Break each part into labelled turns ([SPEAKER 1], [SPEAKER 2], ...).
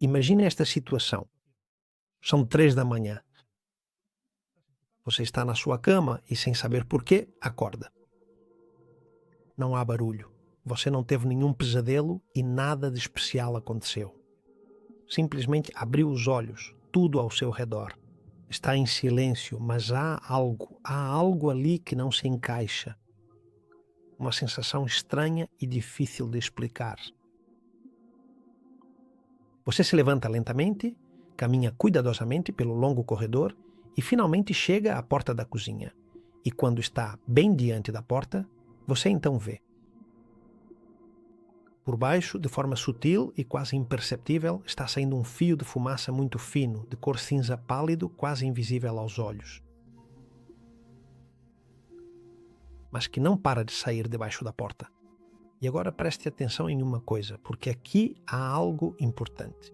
[SPEAKER 1] Imagine esta situação. São 3 da manhã. Você está na sua cama e, sem saber porquê, acorda. Não há barulho. Você não teve nenhum pesadelo e nada de especial aconteceu. Simplesmente abriu os olhos, tudo ao seu redor. Está em silêncio, mas há algo ali que não se encaixa. Uma sensação estranha e difícil de explicar. Você se levanta lentamente, caminha cuidadosamente pelo longo corredor e finalmente chega à porta da cozinha. E quando está bem diante da porta, você então vê. Por baixo, de forma sutil e quase imperceptível, está saindo um fio de fumaça muito fino, de cor cinza pálido, quase invisível aos olhos. Mas que não para de sair debaixo da porta. E agora preste atenção em uma coisa, porque aqui há algo importante.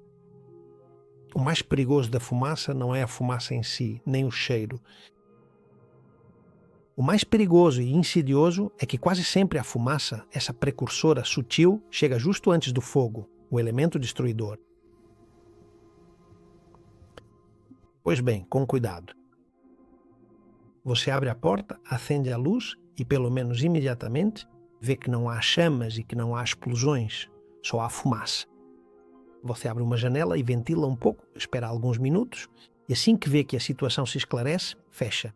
[SPEAKER 1] O mais perigoso da fumaça não é a fumaça em si, nem o cheiro. O mais perigoso e insidioso é que quase sempre a fumaça, essa precursora sutil, chega justo antes do fogo, o elemento destruidor. Pois bem, com cuidado. Você abre a porta, acende a luz e, pelo menos imediatamente, vê que não há chamas e que não há explosões, só há fumaça. Você abre uma janela e ventila um pouco, espera alguns minutos e assim que vê que a situação se esclarece, fecha.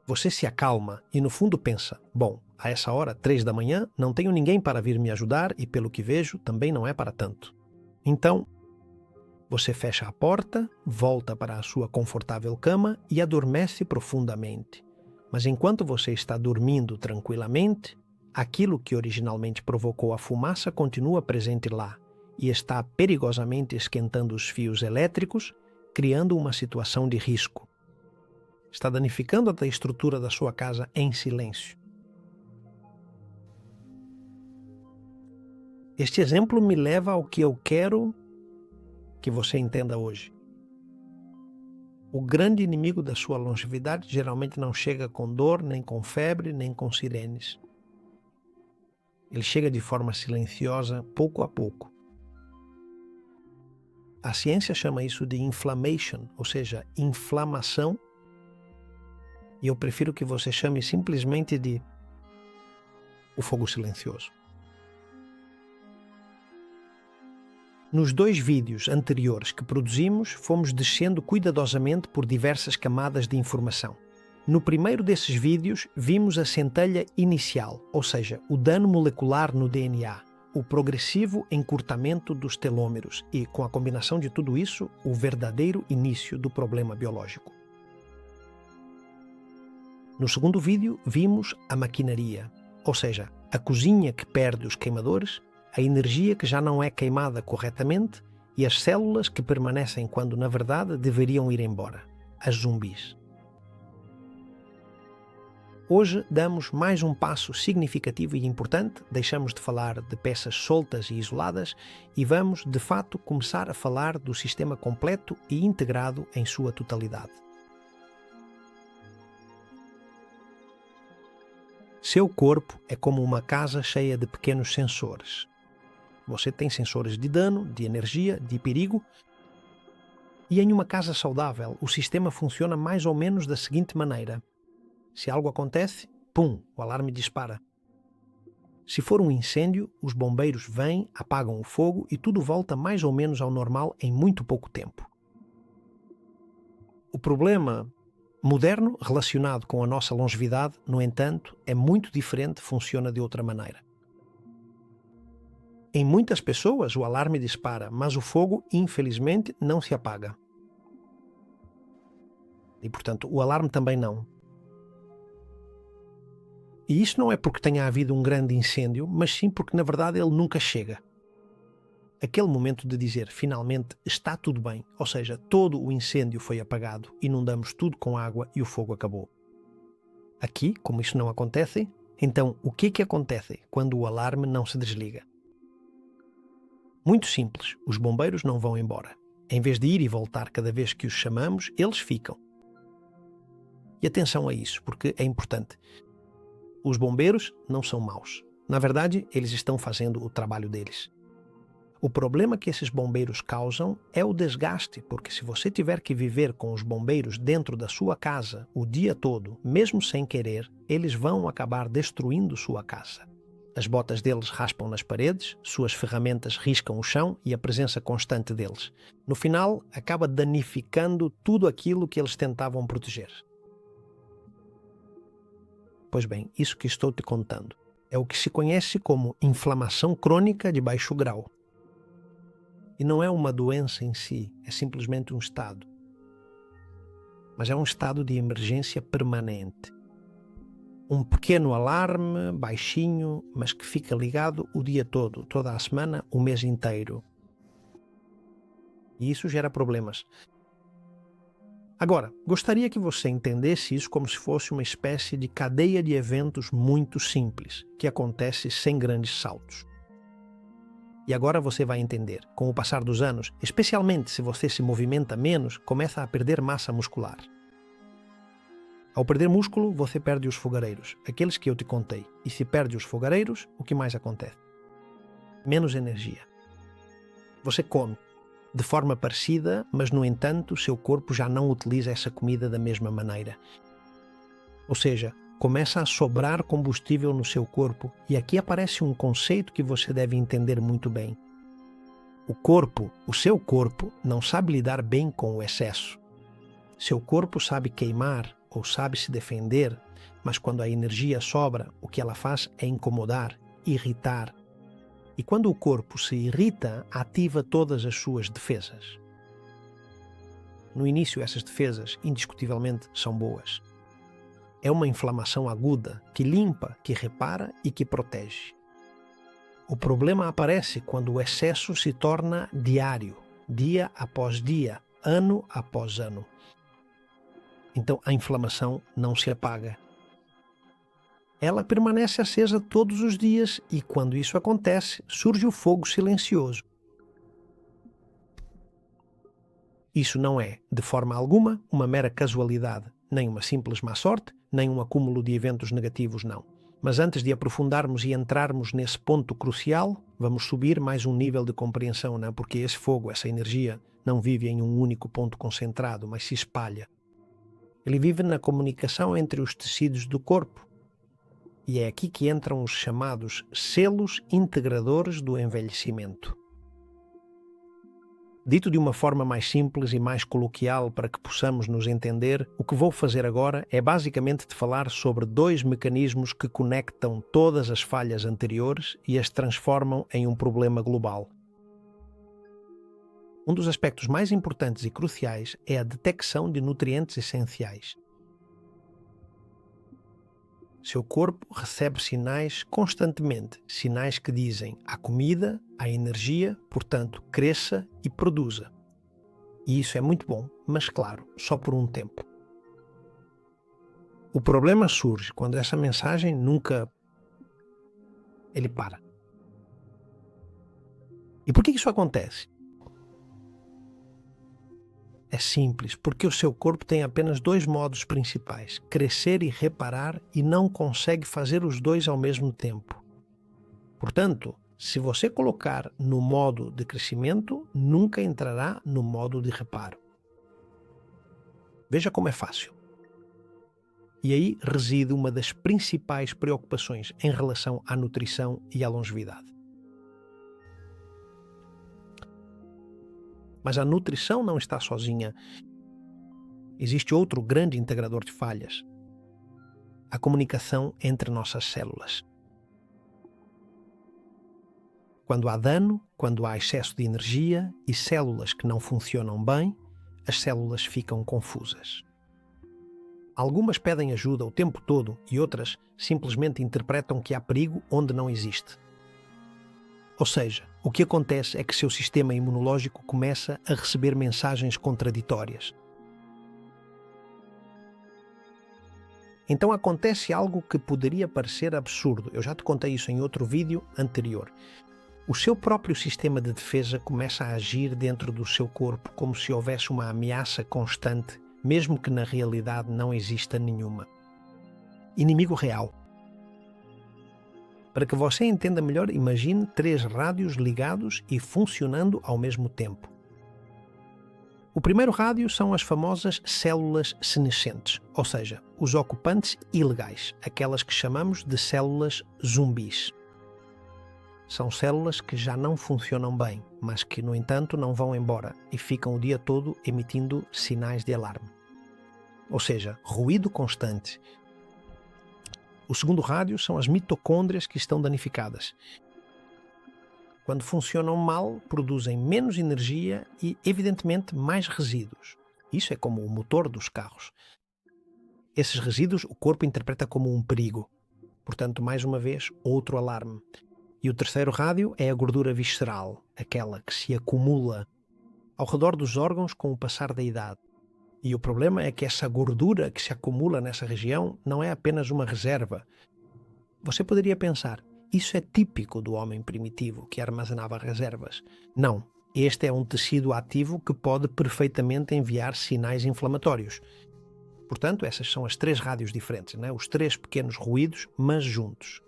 [SPEAKER 1] Você se acalma e no fundo pensa, bom, a essa hora, 3 da manhã, não tenho ninguém para vir me ajudar e pelo que vejo, também não é para tanto. Então, você fecha a porta, volta para a sua confortável cama e adormece profundamente. Mas enquanto você está dormindo tranquilamente, aquilo que originalmente provocou a fumaça continua presente lá e está perigosamente esquentando os fios elétricos, criando uma situação de risco. Está danificando a estrutura da sua casa em silêncio. Este exemplo me leva ao que eu quero que você entenda hoje. O grande inimigo da sua longevidade geralmente não chega com dor, nem com febre, nem com sirenes. Ele chega de forma silenciosa, pouco a pouco. A ciência chama isso de inflammation, ou seja, inflamação, e eu prefiro que você chame simplesmente de o fogo silencioso. Nos 2 vídeos anteriores que produzimos, fomos descendo cuidadosamente por diversas camadas de informação. No primeiro desses vídeos, vimos a centelha inicial, ou seja, o dano molecular no DNA, o progressivo encurtamento dos telômeros e, com a combinação de tudo isso, o verdadeiro início do problema biológico. No segundo vídeo, vimos a maquinaria, ou seja, a cozinha que perde os queimadores, a energia que já não é queimada corretamente e as células que permanecem quando, na verdade, deveriam ir embora, as zumbis. Hoje damos mais um passo significativo e importante, deixamos de falar de peças soltas e isoladas e vamos, de fato, começar a falar do sistema completo e integrado em sua totalidade. Seu corpo é como uma casa cheia de pequenos sensores. Você tem sensores de dano, de energia, de perigo. E em uma casa saudável, o sistema funciona mais ou menos da seguinte maneira. Se algo acontece, pum, o alarme dispara. Se for um incêndio, os bombeiros vêm, apagam o fogo e tudo volta mais ou menos ao normal em muito pouco tempo. O problema moderno, relacionado com a nossa longevidade, no entanto, é muito diferente, funciona de outra maneira. Em muitas pessoas, o alarme dispara, mas o fogo, infelizmente, não se apaga. E, portanto, o alarme também não. E isso não é porque tenha havido um grande incêndio, mas sim porque, na verdade, ele nunca chega. Aquele momento de dizer, finalmente, está tudo bem, ou seja, todo o incêndio foi apagado, inundamos tudo com água e o fogo acabou. Aqui, como isso não acontece, então o que acontece quando o alarme não se desliga? Muito simples, os bombeiros não vão embora. Em vez de ir e voltar cada vez que os chamamos, eles ficam. E atenção a isso, porque é importante. Os bombeiros não são maus. Na verdade, eles estão fazendo o trabalho deles. O problema que esses bombeiros causam é o desgaste, porque se você tiver que viver com os bombeiros dentro da sua casa o dia todo, mesmo sem querer, eles vão acabar destruindo sua casa. As botas deles raspam nas paredes, suas ferramentas riscam o chão e a presença constante deles. No final, acaba danificando tudo aquilo que eles tentavam proteger. Pois bem, isso que estou te contando é o que se conhece como inflamação crônica de baixo grau. E não é uma doença em si, é simplesmente um estado. Mas é um estado de emergência permanente. Um pequeno alarme, baixinho, mas que fica ligado o dia todo, toda a semana, o mês inteiro. E isso gera problemas. Agora, gostaria que você entendesse isso como se fosse uma espécie de cadeia de eventos muito simples, que acontece sem grandes saltos. E agora você vai entender. Com o passar dos anos, especialmente se você se movimenta menos, começa a perder massa muscular. Ao perder músculo, você perde os fogareiros, aqueles que eu te contei. E se perde os fogareiros, o que mais acontece? Menos energia. Você come de forma parecida, mas no entanto, seu corpo já não utiliza essa comida da mesma maneira. Ou seja, começa a sobrar combustível no seu corpo, e aqui aparece um conceito que você deve entender muito bem. O seu corpo, não sabe lidar bem com o excesso. Seu corpo sabe queimar ou sabe se defender, mas quando a energia sobra, o que ela faz é incomodar, irritar. E quando o corpo se irrita, ativa todas as suas defesas. No início, essas defesas, indiscutivelmente, são boas. É uma inflamação aguda, que limpa, que repara e que protege. O problema aparece quando o excesso se torna diário, dia após dia, ano após ano. Então a inflamação não se apaga. Ela permanece acesa todos os dias e, quando isso acontece, surge o fogo silencioso. Isso não é, de forma alguma, uma mera casualidade, nem uma simples má sorte, nem um acúmulo de eventos negativos, não. Mas antes de aprofundarmos e entrarmos nesse ponto crucial, vamos subir mais um nível de compreensão, não? Porque esse fogo, essa energia, não vive em um único ponto concentrado, mas se espalha. Ele vive na comunicação entre os tecidos do corpo. E é aqui que entram os chamados selos integradores do envelhecimento. Dito de uma forma mais simples e mais coloquial para que possamos nos entender, o que vou fazer agora é basicamente te falar sobre dois mecanismos que conectam todas as falhas anteriores e as transformam em um problema global. Um dos aspectos mais importantes e cruciais é a detecção de nutrientes essenciais. Seu corpo recebe sinais constantemente, sinais que dizem há comida, há energia, portanto, cresça e produza. E isso é muito bom, mas claro, só por um tempo. O problema surge quando essa mensagem ele para. E por que isso acontece? É simples, porque o seu corpo tem apenas dois modos principais, crescer e reparar, e não consegue fazer os dois ao mesmo tempo. Portanto, se você colocar no modo de crescimento, nunca entrará no modo de reparo. Veja como é fácil. E aí reside uma das principais preocupações em relação à nutrição e à longevidade. Mas a nutrição não está sozinha. Existe outro grande integrador de falhas: a comunicação entre nossas células. Quando há dano, quando há excesso de energia e células que não funcionam bem, as células ficam confusas. Algumas pedem ajuda o tempo todo e outras simplesmente interpretam que há perigo onde não existe. Ou seja, o que acontece é que seu sistema imunológico começa a receber mensagens contraditórias. Então acontece algo que poderia parecer absurdo. Eu já te contei isso em outro vídeo anterior. O seu próprio sistema de defesa começa a agir dentro do seu corpo como se houvesse uma ameaça constante, mesmo que na realidade não exista nenhuma. Inimigo real. Para que você entenda melhor, imagine 3 rádios ligados e funcionando ao mesmo tempo. O primeiro rádio são as famosas células senescentes, ou seja, os ocupantes ilegais, aquelas que chamamos de células zumbis. São células que já não funcionam bem, mas que, no entanto, não vão embora e ficam o dia todo emitindo sinais de alarme. Ou seja, ruído constante. O segundo rádio são as mitocôndrias que estão danificadas. Quando funcionam mal, produzem menos energia e, evidentemente, mais resíduos. Isso é como o motor dos carros. Esses resíduos o corpo interpreta como um perigo. Portanto, mais uma vez, outro alarme. E o terceiro rádio é a gordura visceral, aquela que se acumula ao redor dos órgãos com o passar da idade. E o problema é que essa gordura que se acumula nessa região não é apenas uma reserva. Você poderia pensar, isso é típico do homem primitivo que armazenava reservas. Não, este é um tecido ativo que pode perfeitamente enviar sinais inflamatórios. Portanto, essas são as 3 rádios diferentes, né? Os 3 pequenos ruídos, mas juntos.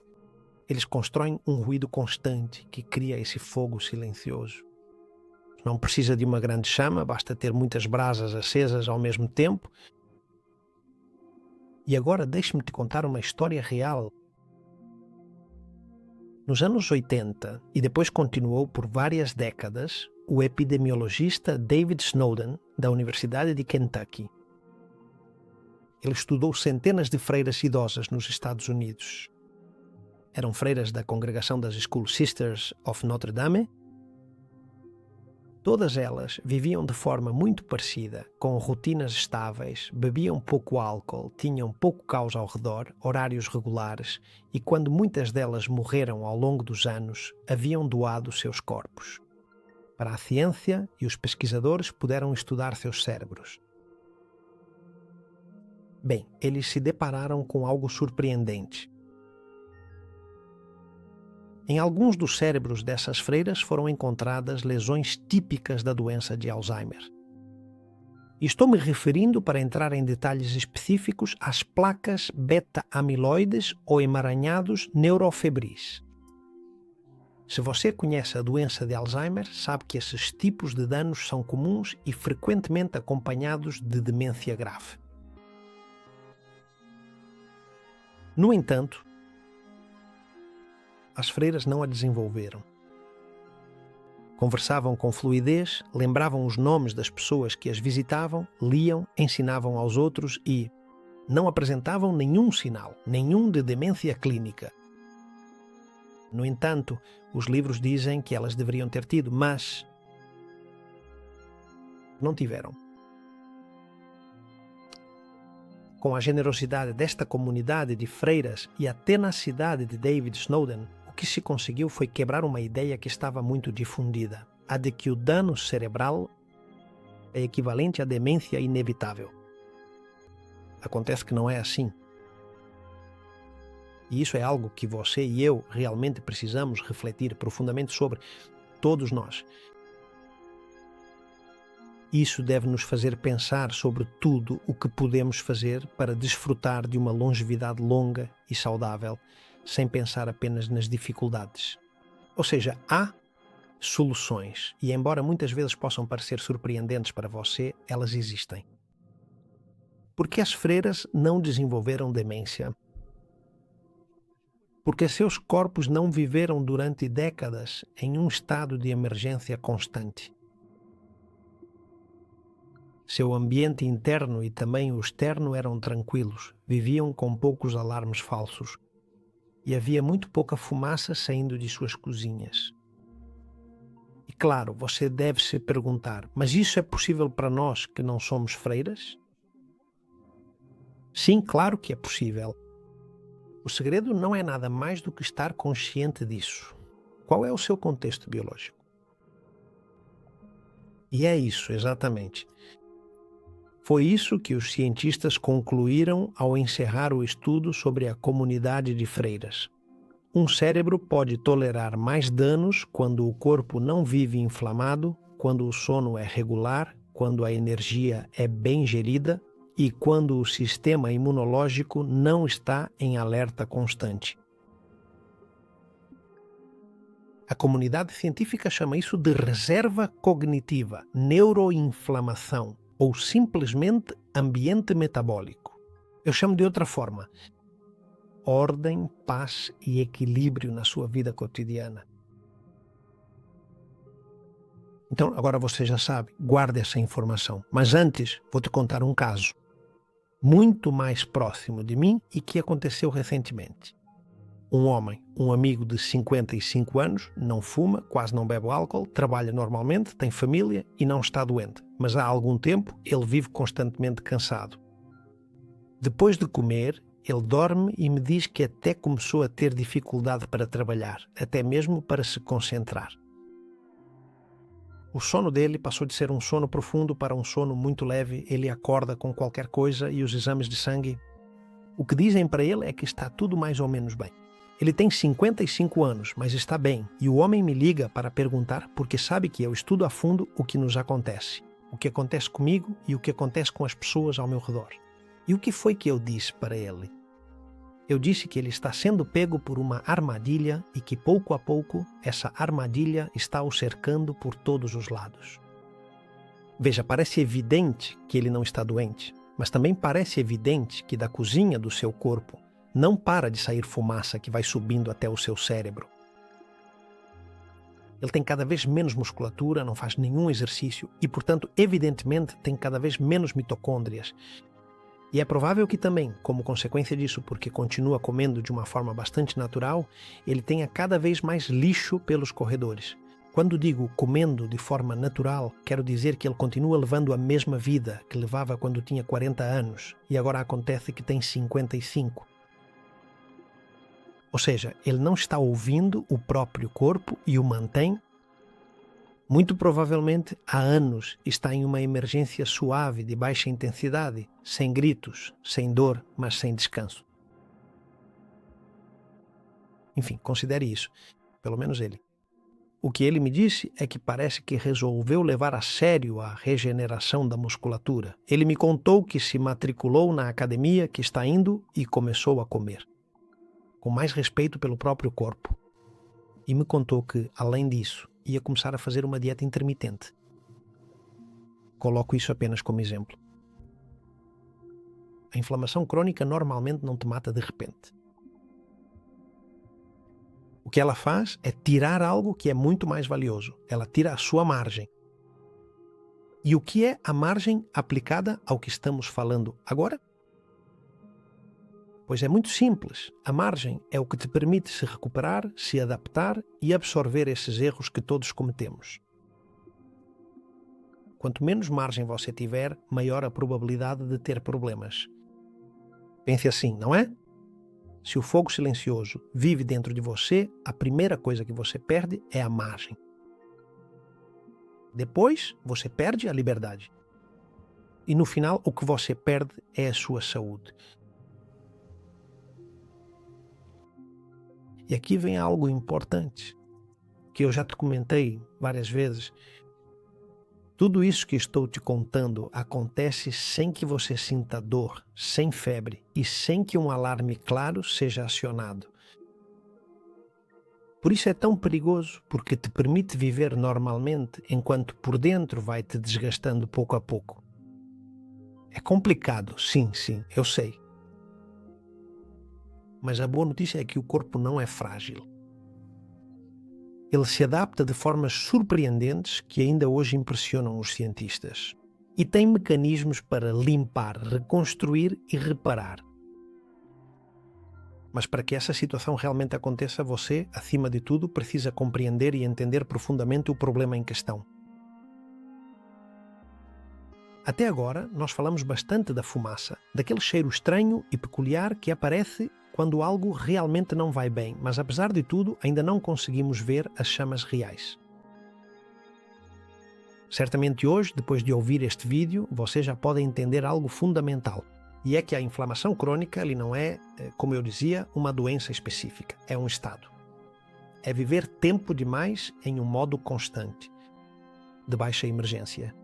[SPEAKER 1] Eles constroem um ruído constante que cria esse fogo silencioso. Não precisa de uma grande chama, basta ter muitas brasas acesas ao mesmo tempo. E agora deixe-me te contar uma história real. Nos anos 80, e depois continuou por várias décadas, o epidemiologista David Snowden, da Universidade de Kentucky. Ele estudou centenas de freiras idosas nos Estados Unidos. Eram freiras da congregação das School Sisters of Notre Dame. Todas elas viviam de forma muito parecida, com rotinas estáveis, bebiam pouco álcool, tinham pouco caos ao redor, horários regulares e, quando muitas delas morreram ao longo dos anos, haviam doado seus corpos. Para a ciência e os pesquisadores puderam estudar seus cérebros. Bem, eles se depararam com algo surpreendente. Em alguns dos cérebros dessas freiras foram encontradas lesões típicas da doença de Alzheimer. Estou me referindo, para entrar em detalhes específicos, às placas beta-amiloides ou emaranhados neurofebris. Se você conhece a doença de Alzheimer, sabe que esses tipos de danos são comuns e frequentemente acompanhados de demência grave. No entanto, as freiras não a desenvolveram. Conversavam com fluidez, lembravam os nomes das pessoas que as visitavam, liam, ensinavam aos outros e não apresentavam nenhum sinal, nenhum de demência clínica. No entanto, os livros dizem que elas deveriam ter tido, mas não tiveram. Com a generosidade desta comunidade de freiras e a tenacidade de David Snowden, o que se conseguiu foi quebrar uma ideia que estava muito difundida, a de que o dano cerebral é equivalente à demência inevitável. Acontece que não é assim. E isso é algo que você e eu realmente precisamos refletir profundamente sobre, todos nós. Isso deve nos fazer pensar sobre tudo o que podemos fazer para desfrutar de uma longevidade longa e saudável, sem pensar apenas nas dificuldades. Ou seja, há soluções e, embora muitas vezes possam parecer surpreendentes para você, elas existem. Porque as freiras não desenvolveram demência? Porque seus corpos não viveram durante décadas em um estado de emergência constante. Seu ambiente interno e também o externo eram tranquilos, viviam com poucos alarmes falsos e havia muito pouca fumaça saindo de suas cozinhas. E claro, você deve se perguntar, mas isso é possível para nós que não somos freiras? Sim, claro que é possível. O segredo não é nada mais do que estar consciente disso. Qual é o seu contexto biológico? E é isso, exatamente. Foi isso que os cientistas concluíram ao encerrar o estudo sobre a comunidade de freiras. Um cérebro pode tolerar mais danos quando o corpo não vive inflamado, quando o sono é regular, quando a energia é bem gerida e quando o sistema imunológico não está em alerta constante. A comunidade científica chama isso de reserva cognitiva, neuroinflamação ou simplesmente ambiente metabólico. Eu chamo de outra forma: ordem, paz e equilíbrio na sua vida cotidiana. Então, agora você já sabe, guarde essa informação. Mas antes, vou te contar um caso muito mais próximo de mim e que aconteceu recentemente. Um homem, um amigo de 55 anos, não fuma, quase não bebe álcool, trabalha normalmente, tem família e não está doente. Mas há algum tempo ele vive constantemente cansado. Depois de comer, ele dorme e me diz que até começou a ter dificuldade para trabalhar, até mesmo para se concentrar. O sono dele passou de ser um sono profundo para um sono muito leve. Ele acorda com qualquer coisa e os exames de sangue, o que dizem para ele é que está tudo mais ou menos bem. Ele tem 55 anos, mas está bem, e o homem me liga para perguntar porque sabe que eu estudo a fundo o que nos acontece, o que acontece comigo e o que acontece com as pessoas ao meu redor. E o que foi que eu disse para ele? Eu disse que ele está sendo pego por uma armadilha e que pouco a pouco essa armadilha está o cercando por todos os lados. Veja, parece evidente que ele não está doente, mas também parece evidente que da cozinha do seu corpo não para de sair fumaça que vai subindo até o seu cérebro. Ele tem cada vez menos musculatura, não faz nenhum exercício e, portanto, evidentemente tem cada vez menos mitocôndrias. E é provável que também, como consequência disso, porque continua comendo de uma forma bastante natural, ele tenha cada vez mais lixo pelos corredores. Quando digo comendo de forma natural, quero dizer que ele continua levando a mesma vida que levava quando tinha 40 anos e agora acontece que tem 55. Ou seja, ele não está ouvindo o próprio corpo e o mantém. Muito provavelmente, há anos, está em uma emergência suave de baixa intensidade, sem gritos, sem dor, mas sem descanso. Enfim, considere isso, pelo menos ele. O que ele me disse é que parece que resolveu levar a sério a regeneração da musculatura. Ele me contou que se matriculou na academia que está indo e começou a comer, com mais respeito pelo próprio corpo. E me contou que, além disso, ia começar a fazer uma dieta intermitente. Coloco isso apenas como exemplo. A inflamação crônica normalmente não te mata de repente. O que ela faz é tirar algo que é muito mais valioso. Ela tira a sua margem. E o que é a margem aplicada ao que estamos falando agora? Pois é muito simples. A margem é o que te permite se recuperar, se adaptar e absorver esses erros que todos cometemos. Quanto menos margem você tiver, maior a probabilidade de ter problemas. Pense assim, não é? Se o fogo silencioso vive dentro de você, a primeira coisa que você perde é a margem. Depois, você perde a liberdade. E no final, o que você perde é a sua saúde. E aqui vem algo importante, que eu já te comentei várias vezes. Tudo isso que estou te contando acontece sem que você sinta dor, sem febre e sem que um alarme claro seja acionado. Por isso é tão perigoso, porque te permite viver normalmente enquanto por dentro vai te desgastando pouco a pouco. É complicado, sim, eu sei. Mas a boa notícia é que o corpo não é frágil. Ele se adapta de formas surpreendentes que ainda hoje impressionam os cientistas. E tem mecanismos para limpar, reconstruir e reparar. Mas para que essa situação realmente aconteça, você, acima de tudo, precisa compreender e entender profundamente o problema em questão. Até agora, nós falamos bastante da fumaça, daquele cheiro estranho e peculiar que aparece quando algo realmente não vai bem, mas apesar de tudo, ainda não conseguimos ver as chamas reais. Certamente hoje, depois de ouvir este vídeo, você já pode entender algo fundamental. E é que a inflamação crônica ele não é, como eu dizia, uma doença específica, é um estado. É viver tempo demais em um modo constante, de baixa emergência.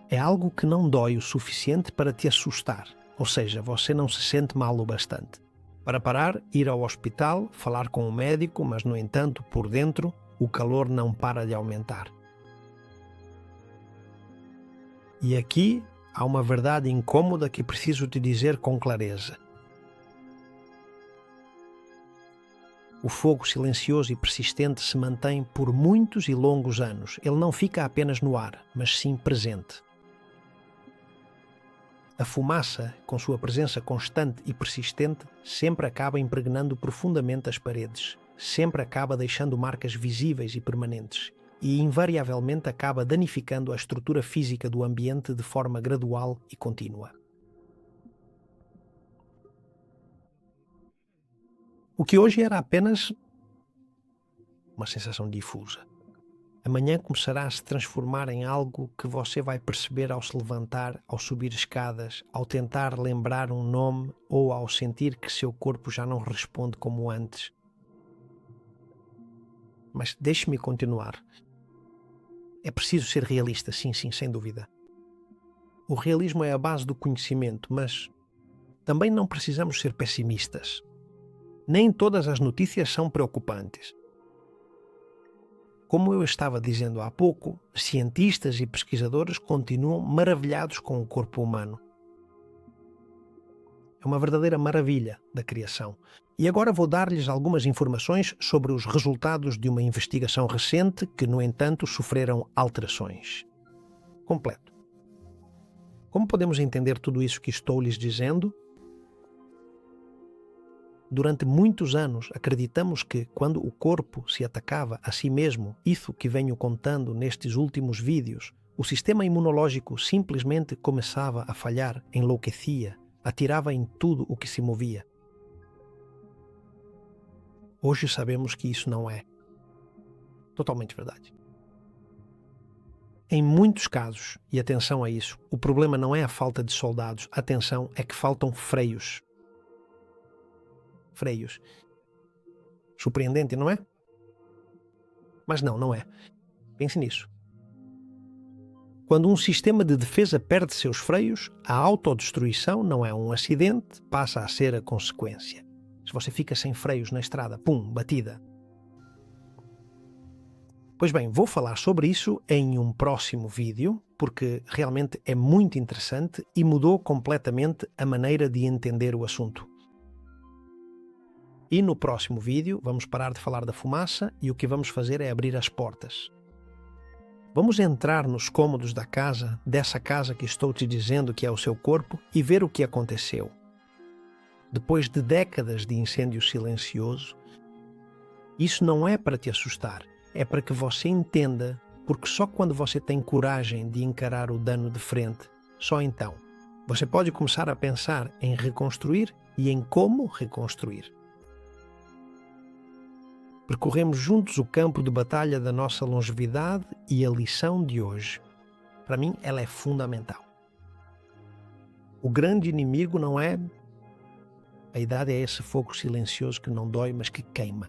[SPEAKER 1] É algo que não dói o suficiente para te assustar, ou seja, você não se sente mal o bastante. Para parar, ir ao hospital, falar com o médico, mas, no entanto, por dentro, o calor não para de aumentar. E aqui há uma verdade incômoda que preciso te dizer com clareza. O fogo silencioso e persistente se mantém por muitos e longos anos. Ele não fica apenas no ar, mas sim presente. A fumaça, com sua presença constante e persistente, sempre acaba impregnando profundamente as paredes, sempre acaba deixando marcas visíveis e permanentes, e invariavelmente acaba danificando a estrutura física do ambiente de forma gradual e contínua. O que hoje era apenas uma sensação difusa, amanhã começará a se transformar em algo que você vai perceber ao se levantar, ao subir escadas, ao tentar lembrar um nome ou ao sentir que seu corpo já não responde como antes. Mas deixe-me continuar. É preciso ser realista, sim, sem dúvida. O realismo é a base do conhecimento, mas também não precisamos ser pessimistas. Nem todas as notícias são preocupantes. Como eu estava dizendo há pouco, cientistas e pesquisadores continuam maravilhados com o corpo humano. É uma verdadeira maravilha da criação. E agora vou dar-lhes algumas informações sobre os resultados de uma investigação recente que, no entanto, sofreram alterações. Completo. Como podemos entender tudo isso que estou lhes dizendo? Durante muitos anos acreditamos que, quando o corpo se atacava a si mesmo, isso que venho contando nestes últimos vídeos, o sistema imunológico simplesmente começava a falhar, enlouquecia, atirava em tudo o que se movia. Hoje sabemos que isso não é totalmente verdade. Em muitos casos, e atenção a isso, o problema não é a falta de soldados, atenção, é que faltam freios. Freios. Surpreendente, não é? Mas não é. Pense nisso. Quando um sistema de defesa perde seus freios, a autodestruição não é um acidente, passa a ser a consequência. Se você fica sem freios na estrada, pum, batida. Pois bem, vou falar sobre isso em um próximo vídeo, porque realmente é muito interessante e mudou completamente a maneira de entender o assunto. E no próximo vídeo vamos parar de falar da fumaça e o que vamos fazer é abrir as portas. Vamos entrar nos cômodos da casa, dessa casa que estou te dizendo que é o seu corpo, e ver o que aconteceu. Depois de décadas de incêndio silencioso, isso não é para te assustar, é para que você entenda, porque só quando você tem coragem de encarar o dano de frente, só então, você pode começar a pensar em reconstruir e em como reconstruir. Percorremos juntos o campo de batalha da nossa longevidade e a lição de hoje, para mim, ela é fundamental. O grande inimigo não é a idade, é esse fogo silencioso que não dói, mas que queima.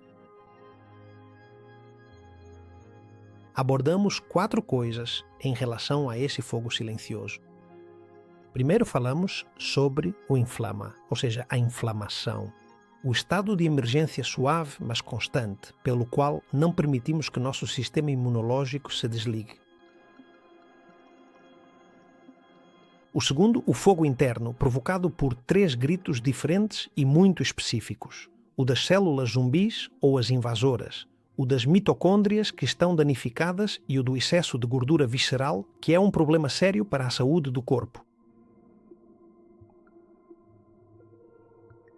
[SPEAKER 1] Abordamos 4 coisas em relação a esse fogo silencioso. Primeiro falamos sobre o inflama, ou seja, a inflamação. O estado de emergência suave, mas constante, pelo qual não permitimos que nosso sistema imunológico se desligue. O segundo, o fogo interno, provocado por 3 gritos diferentes e muito específicos. O das células zumbis ou as invasoras, o das mitocôndrias que estão danificadas e o do excesso de gordura visceral, que é um problema sério para a saúde do corpo.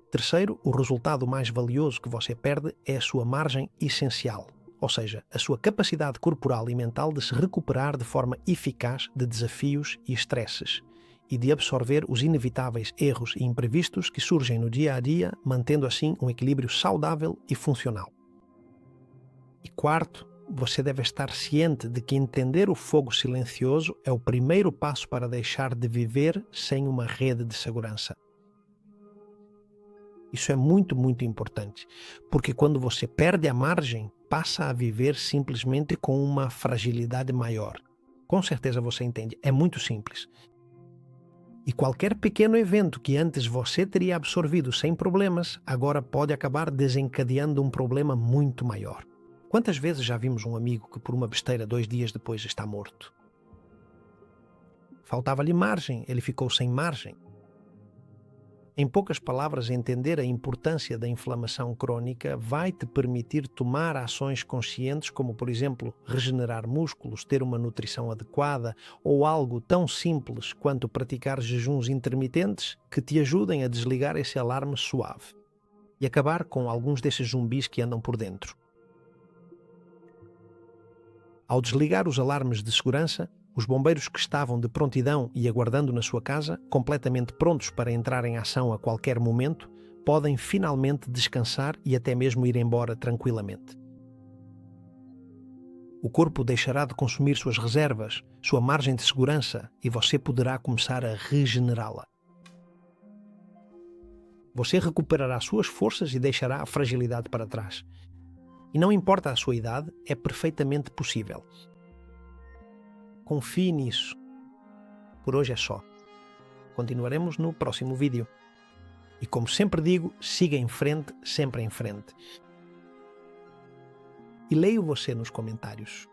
[SPEAKER 1] Terceiro, o resultado mais valioso que você perde é a sua margem essencial, ou seja, a sua capacidade corporal e mental de se recuperar de forma eficaz de desafios e estresses e de absorver os inevitáveis erros e imprevistos que surgem no dia a dia, mantendo assim um equilíbrio saudável e funcional. E quarto, você deve estar ciente de que entender o fogo silencioso é o primeiro passo para deixar de viver sem uma rede de segurança. Isso é muito, muito importante, porque quando você perde a margem, passa a viver simplesmente com uma fragilidade maior. Com certeza você entende, é muito simples. E qualquer pequeno evento que antes você teria absorvido sem problemas, agora pode acabar desencadeando um problema muito maior. Quantas vezes já vimos um amigo que por uma besteira 2 dias depois está morto? Faltava-lhe margem, ele ficou sem margem. Em poucas palavras, entender a importância da inflamação crónica vai te permitir tomar ações conscientes como, por exemplo, regenerar músculos, ter uma nutrição adequada ou algo tão simples quanto praticar jejuns intermitentes que te ajudem a desligar esse alarme suave e acabar com alguns desses zumbis que andam por dentro. Ao desligar os alarmes de segurança, os bombeiros que estavam de prontidão e aguardando na sua casa, completamente prontos para entrar em ação a qualquer momento, podem finalmente descansar e até mesmo ir embora tranquilamente. O corpo deixará de consumir suas reservas, sua margem de segurança, e você poderá começar a regenerá-la. Você recuperará suas forças e deixará a fragilidade para trás. E não importa a sua idade, é perfeitamente possível. Confie nisso. Por hoje é só. Continuaremos no próximo vídeo. E como sempre digo, siga em frente, sempre em frente. E leio você nos comentários.